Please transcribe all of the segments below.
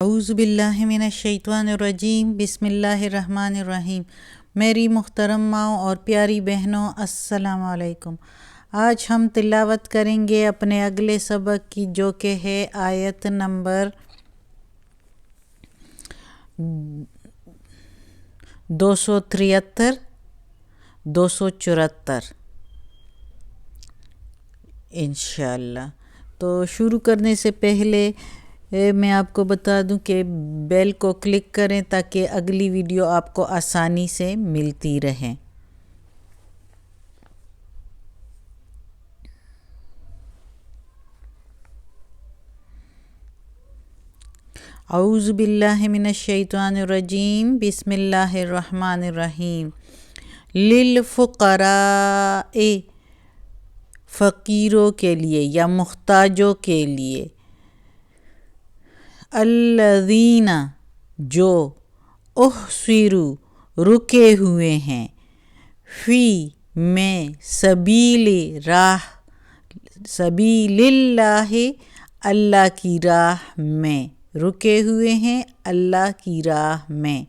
اعوذ باللہ من الشیطان الرجیم، بسم اللہ الرحمن الرحیم۔ میری محترم ماؤں اور پیاری بہنوں، السلام علیکم۔ آج ہم تلاوت کریں گے اپنے اگلے سبق کی، جو کہ ہے آیت نمبر 273 274 انشاءاللہ۔ تو شروع کرنے سے پہلے میں آپ کو بتا دوں کہ بیل کو کلک کریں تاکہ اگلی ویڈیو آپ کو آسانی سے ملتی رہے۔ اعوذ باللہ من الشیطان الرجیم، بسم اللہ الرحمن الرحیم۔ للفقراء، فقیروں کے لیے یا محتاجوں کے لیے، الذین، جو احصروا، رکے ہوئے ہیں، فی، میں، سبیل، راہ، سبیل اللہ، اللہ کی راہ میں، رکے ہوئے ہیں اللہ کی راہ میں،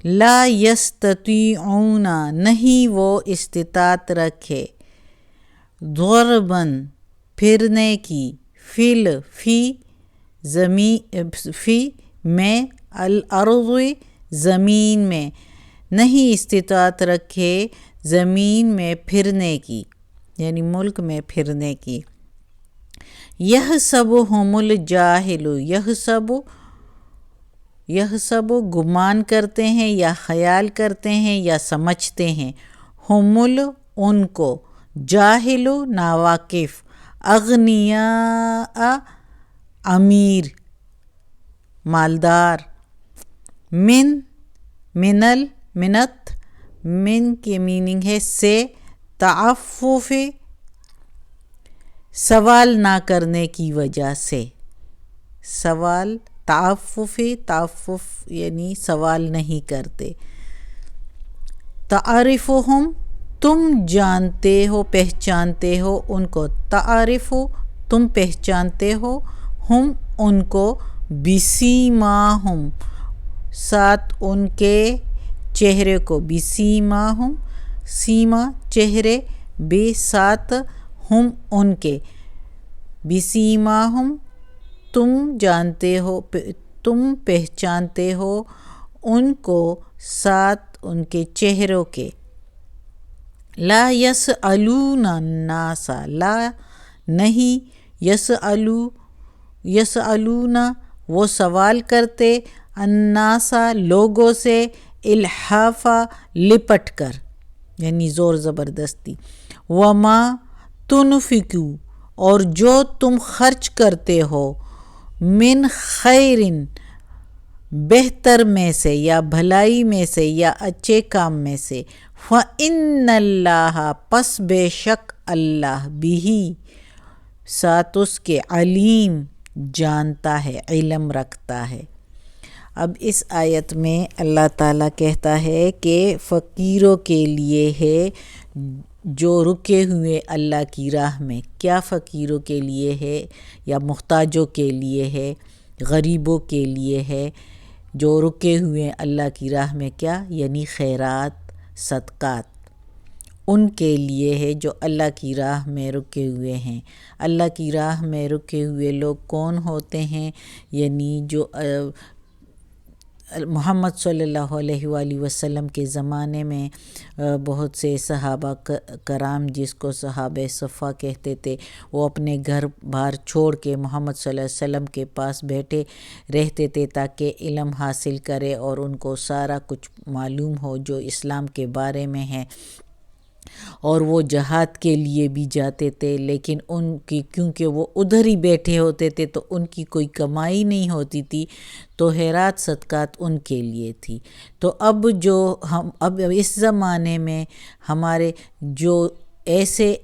لا یستطیعون، نہیں وہ استطاعت رکھے، ضرباً، پھرنے کی، فی زمین، فی میں، الارض، زمین میں، نہیں استطاعت رکھے زمین میں پھرنے کی، یعنی ملک میں پھرنے کی۔ یحسبہم الجاہل، یحسب گمان کرتے ہیں یا خیال کرتے ہیں یا سمجھتے ہیں، ان کو، جاہل ناواقف، اغنیاء امیر مالدار، منت، من کی میننگ ہے سے، تعفف سوال نہ کرنے کی وجہ سے، سوال، تعفف یعنی سوال نہیں کرتے۔ تعرفہم، تم جانتے ہو، پہچانتے ہو ان کو، تعرف، تم پہچانتے ہو، ہم ان کو، بسیماہم، ساتھ ان کے چہرے کو، بسیماہم، سیما چہرے، بے ساتھ، ہم ان کے، بسیماہم، تم جانتے ہو، تم پہچانتے ہو ان کو ساتھ ان کے چہروں کے۔ لا یسألون الناس، لا نہیں، یسألون وہ سوال کرتے، الناس لوگوں سے، الحافا لپٹ کر، یعنی زور زبردستی۔ وما تنفقوا، اور جو تم خرچ کرتے ہو، من خیر، بہتر میں سے یا بھلائی میں سے یا اچھے کام میں سے، فإن اللہ، پس بے شک اللہ، بہ، ساتھ اس کے، علیم، جانتا ہے، علم رکھتا ہے۔ اب اس آیت میں اللہ تعالیٰ کہتا ہے کہ فقیروں کے لیے ہے جو رکے ہوئے اللہ کی راہ میں۔ کیا فقیروں کے لیے ہے یا محتاجوں کے لیے ہے، غریبوں کے لیے ہے جو رکے ہوئے اللہ کی راہ میں؟ کیا یعنی خیرات، صدقات، ان کے لیے ہے جو اللہ کی راہ میں رکے ہوئے ہیں۔ اللہ کی راہ میں رکے ہوئے لوگ کون ہوتے ہیں؟ یعنی جو محمد صلی اللہ علیہ وآلہ وسلم کے زمانے میں بہت سے صحابہ کرام، جس کو صحابہ صفا کہتے تھے، وہ اپنے گھر بار چھوڑ کے محمد صلی اللہ علیہ وسلم کے پاس بیٹھے رہتے تھے تاکہ علم حاصل کرے اور ان کو سارا کچھ معلوم ہو جو اسلام کے بارے میں ہے۔ اور وہ جہاد کے لیے بھی جاتے تھے، لیکن ان کی، کیونکہ وہ ادھر ہی بیٹھے ہوتے تھے تو ان کی کوئی کمائی نہیں ہوتی تھی، تو خیرات صدقات ان کے لیے تھی۔ تو اب اس زمانے میں ہمارے جو ایسے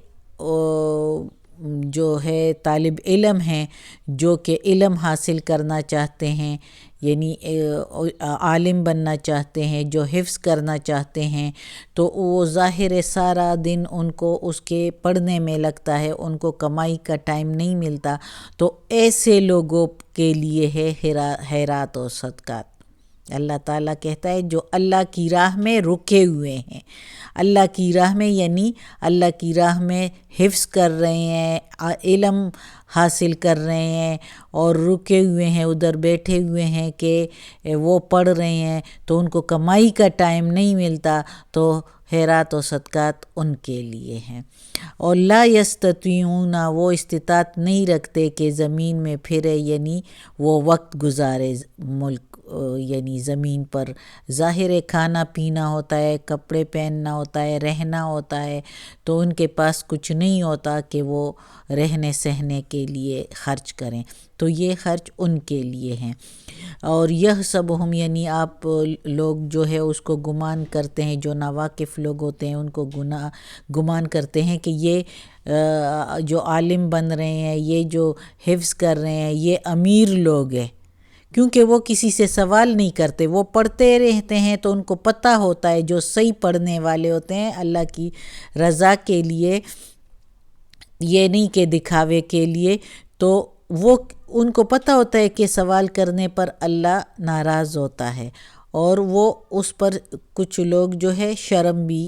جو ہے طالب علم ہیں جو کہ علم حاصل کرنا چاہتے ہیں، یعنی عالم بننا چاہتے ہیں، جو حفظ کرنا چاہتے ہیں، تو وہ ظاہر ہے سارا دن ان کو اس کے پڑھنے میں لگتا ہے، ان کو کمائی کا ٹائم نہیں ملتا، تو ایسے لوگوں کے لیے ہے خیرات و صدقات۔ اللہ تعالیٰ کہتا ہے جو اللہ کی راہ میں رکے ہوئے ہیں، اللہ کی راہ میں یعنی اللہ کی راہ میں حفظ کر رہے ہیں، علم حاصل کر رہے ہیں اور رکے ہوئے ہیں، ادھر بیٹھے ہوئے ہیں کہ وہ پڑھ رہے ہیں، تو ان کو کمائی کا ٹائم نہیں ملتا، تو خیرات و صدقات ان کے لیے ہیں۔ اور لا یستطیعون، وہ استطاعت نہیں رکھتے کہ زمین میں پھرے، یعنی وہ وقت گزارے ملک یعنی زمین پر۔ ظاہر کھانا پینا ہوتا ہے، کپڑے پہننا ہوتا ہے، رہنا ہوتا ہے، تو ان کے پاس کچھ نہیں ہوتا کہ وہ رہنے سہنے کے لیے خرچ کریں، تو یہ خرچ ان کے لیے ہیں۔ اور یہ سب ہم یعنی آپ لوگ جو ہے اس کو گمان کرتے ہیں، جو ناواقف لوگ ہوتے ہیں ان کو گمان کرتے ہیں کہ یہ جو عالم بن رہے ہیں، یہ جو حفظ کر رہے ہیں، یہ امیر لوگ ہیں، کیونکہ وہ کسی سے سوال نہیں کرتے، وہ پڑھتے رہتے ہیں، تو ان کو پتہ ہوتا ہے، جو صحیح پڑھنے والے ہوتے ہیں اللہ کی رضا کے لیے، یہ نہیں کہ دکھاوے کے لیے، تو وہ ان کو پتہ ہوتا ہے کہ سوال کرنے پر اللہ ناراض ہوتا ہے، اور وہ اس پر کچھ لوگ جو ہے شرم بھی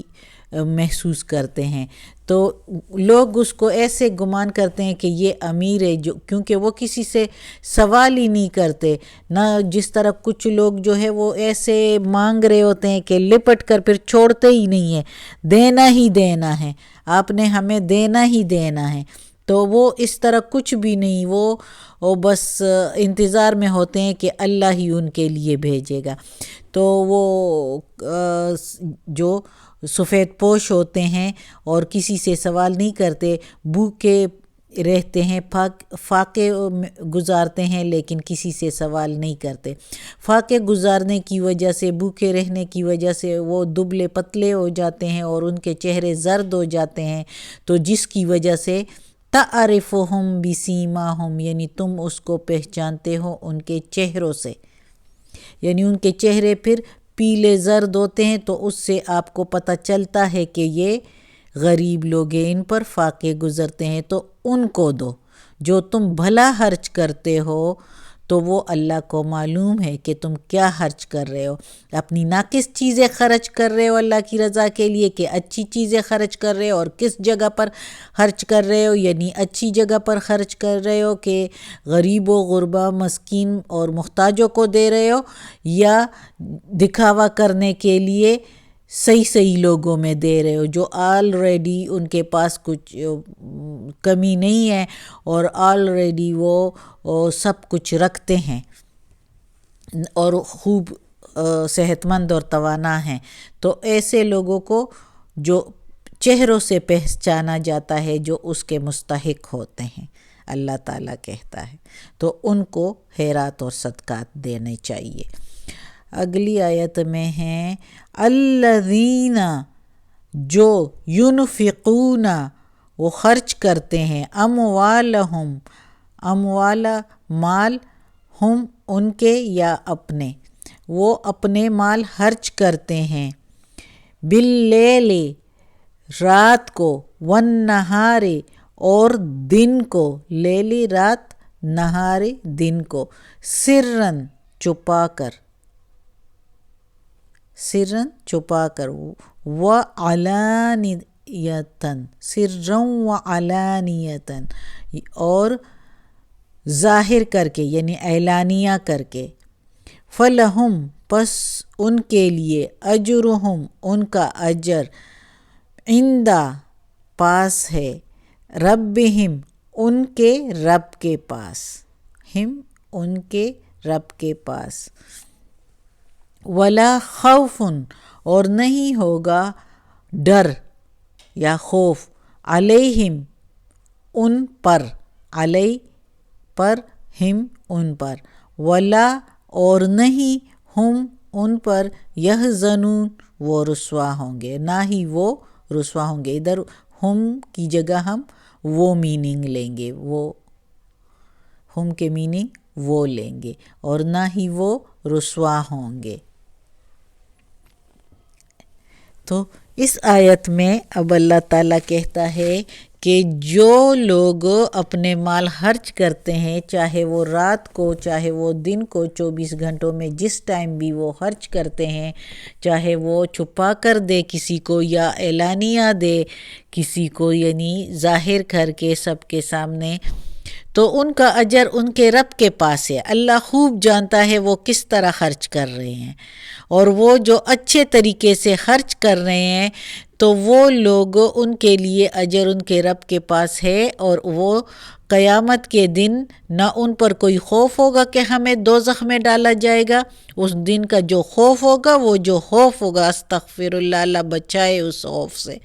محسوس کرتے ہیں، تو لوگ اس کو ایسے گمان کرتے ہیں کہ یہ امیر ہے، کیونکہ وہ کسی سے سوال ہی نہیں کرتے، نہ جس طرح کچھ لوگ جو ہے وہ ایسے مانگ رہے ہوتے ہیں کہ لپٹ کر پھر چھوڑتے ہی نہیں ہیں، دینا ہی دینا ہے، آپ نے ہمیں دینا ہی دینا ہے، تو وہ اس طرح کچھ بھی نہیں، وہ بس انتظار میں ہوتے ہیں کہ اللہ ہی ان کے لیے بھیجے گا۔ تو وہ جو سفید پوش ہوتے ہیں اور کسی سے سوال نہیں کرتے، بھوکے رہتے ہیں، فاقے گزارتے ہیں، لیکن کسی سے سوال نہیں کرتے، فاقے گزارنے کی وجہ سے، بھوکے رہنے کی وجہ سے وہ دبلے پتلے ہو جاتے ہیں اور ان کے چہرے زرد ہو جاتے ہیں، تو جس کی وجہ سے تعرفہم بسیماہم، یعنی تم اس کو پہچانتے ہو ان کے چہروں سے، یعنی ان کے چہرے پھر پیلے زرد ہوتے ہیں، تو اس سے آپ کو پتہ چلتا ہے کہ یہ غریب لوگ ہیں، ان پر فاقے گزرتے ہیں، تو ان کو دو۔ جو تم بھلا خرچ کرتے ہو تو وہ اللہ کو معلوم ہے کہ تم کیا خرچ کر رہے ہو، اپنی ناقص چیزیں خرچ کر رہے ہو اللہ کی رضا کے لیے کہ اچھی چیزیں خرچ کر رہے ہو، اور کس جگہ پر خرچ کر رہے ہو، یعنی اچھی جگہ پر خرچ کر رہے ہو کہ غریبوں، غربا، مسکین اور محتاجوں کو دے رہے ہو، یا دکھاوا کرنے کے لیے صحیح لوگوں میں دے رہے ہو جو آلریڈی ان کے پاس کچھ کمی نہیں ہے اور آلریڈی وہ سب کچھ رکھتے ہیں اور خوب صحت مند اور توانا ہیں، تو ایسے لوگوں کو جو چہروں سے پہچانا جاتا ہے جو اس کے مستحق ہوتے ہیں، اللہ تعالیٰ کہتا ہے، تو ان کو خیرات اور صدقات دینے چاہیے۔ اگلی آیت میں ہیں الذین، جو ینفقون، وہ خرچ کرتے ہیں، اموالہم، اموال مال، ہم ان کے یا اپنے، وہ اپنے مال خرچ کرتے ہیں، باللیل، رات کو، والنہار، اور دن کو، لیلی رات، نہاری دن کو، سرن چھپا کر، سرن چھپا کر، وعلانیتاً، سرًا وعلانیتاً، اور ظاہر کر کے یعنی اعلانیہ کر کے، فلہم، پس ان کے لیے، اجرہم، ان کا اجر، عندہ، پاس ہے، ربہم، ان کے رب کے پاس، ہم، ان کے رب کے پاس، ولا خوف، اور نہیں ہوگا ڈر یا خوف، علیہم، ان پر، علیہ پر، ہم، ان پر، ولا، اور نہیں، ہم، ان پر، یحزنون، وہ رسوا ہوں گے، نہ ہی وہ رسوا ہوں گے، ادھر ہم کی جگہ ہم وہ میننگ لیں گے، وہ ہم کے میننگ وہ لیں گے، اور نہ ہی وہ رسوا ہوں گے۔ تو اس آیت میں اب اللہ تعالیٰ کہتا ہے کہ جو لوگ اپنے مال خرچ کرتے ہیں، چاہے وہ رات کو چاہے وہ دن کو، 24 گھنٹوں میں جس ٹائم بھی وہ خرچ کرتے ہیں، چاہے وہ چھپا کر دے کسی کو یا اعلانیہ دے کسی کو، یعنی ظاہر کر کے سب کے سامنے، تو ان کا اجر ان کے رب کے پاس ہے۔ اللہ خوب جانتا ہے وہ کس طرح خرچ کر رہے ہیں، اور وہ جو اچھے طریقے سے خرچ کر رہے ہیں تو وہ لوگ، ان کے لیے اجر ان کے رب کے پاس ہے، اور وہ قیامت کے دن نہ ان پر کوئی خوف ہوگا کہ ہمیں دوزخ میں ڈالا جائے گا۔ اس دن کا جو خوف ہوگا، وہ جو خوف ہوگا، استغفر اللہ، اللہ بچائے اس خوف سے،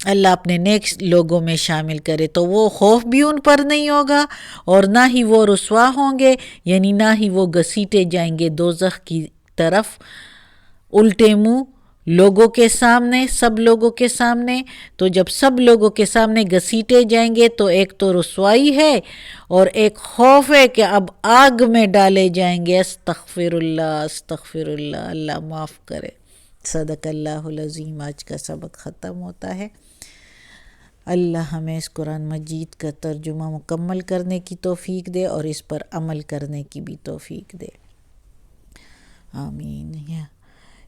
اللہ اپنے نیک لوگوں میں شامل کرے، تو وہ خوف بھی ان پر نہیں ہوگا، اور نہ ہی وہ رسوا ہوں گے، یعنی نہ ہی وہ گھسیٹے جائیں گے دوزخ کی طرف الٹے منہ لوگوں کے سامنے، سب لوگوں کے سامنے۔ تو جب سب لوگوں کے سامنے گھسیٹے جائیں گے تو ایک تو رسوائی ہے، اور ایک خوف ہے کہ اب آگ میں ڈالے جائیں گے۔ استغفر اللہ، استغفر اللہ، اللہ معاف کرے۔ صدق اللہ العظیم۔ آج کا سبق ختم ہوتا ہے۔ اللہ ہمیں اس قرآن مجید کا ترجمہ مکمل کرنے کی توفیق دے، اور اس پر عمل کرنے کی بھی توفیق دے، آمین۔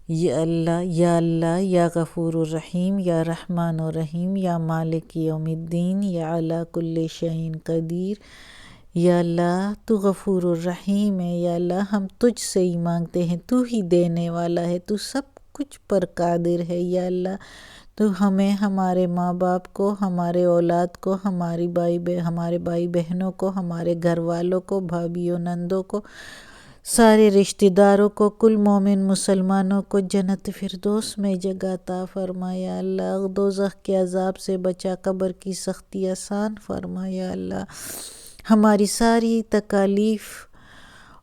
یا اللہ، یا غفور الرحیم، یا رحمان الرحیم، یا مالک یوم الدین، یا علی کل شیء قدیر۔ یا اللہ تو غفور الرحیم ہے، یا اللہ ہم تجھ سے ہی مانگتے ہیں، تو ہی دینے والا ہے، تو سب کچھ پر قادر ہے۔ یا اللہ تو ہمیں، ہمارے ماں باپ کو، ہمارے اولاد کو، ہمارے بھائی بہنوں کو، ہمارے گھر والوں کو، بھابھیوں نندوں کو، سارے رشتہ داروں کو، کل مومن مسلمانوں کو جنت فردوس میں جگہ عطا فرما۔ یا اللہ دوزخ کے عذاب سے بچا، قبر کی سختی آسان فرما۔ یا اللہ ہماری ساری تکالیف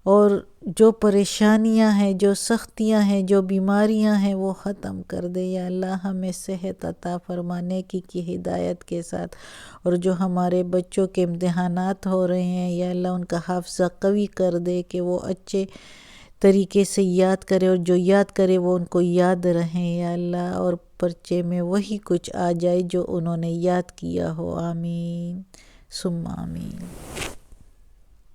اور جو پریشانیاں ہیں، جو سختیاں ہیں، جو بیماریاں ہیں، وہ ختم کر دے۔ یا اللہ ہمیں صحت عطا فرما نیکی کی ہدایت کے ساتھ، اور جو ہمارے بچوں کے امتحانات ہو رہے ہیں، یا اللہ ان کا حافظہ قوی کر دے کہ وہ اچھے طریقے سے یاد کرے، اور جو یاد کرے وہ ان کو یاد رہیں۔ یا اللہ اور پرچے میں وہی کچھ آ جائے جو انہوں نے یاد کیا ہو، آمین ثم آمین۔